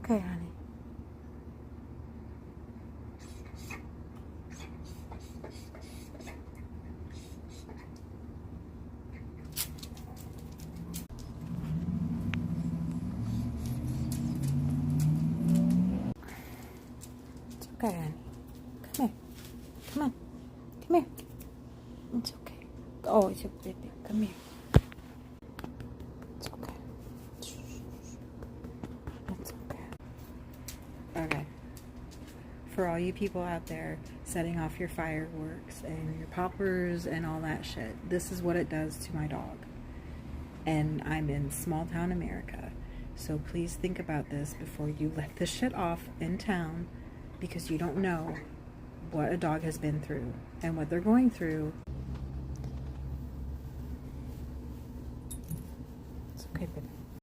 okay, honey. It's okay, honey. Come here. Come on. Come here. It's okay. Oh, it's your baby. Come here. It's okay. It's okay. Okay. For all you people out there setting off your fireworks and your poppers and all that shit, this is what it does to my dog. And I'm in small town America. So please think about this before you let this shit off in town, because you don't know what a dog has been through and what they're going through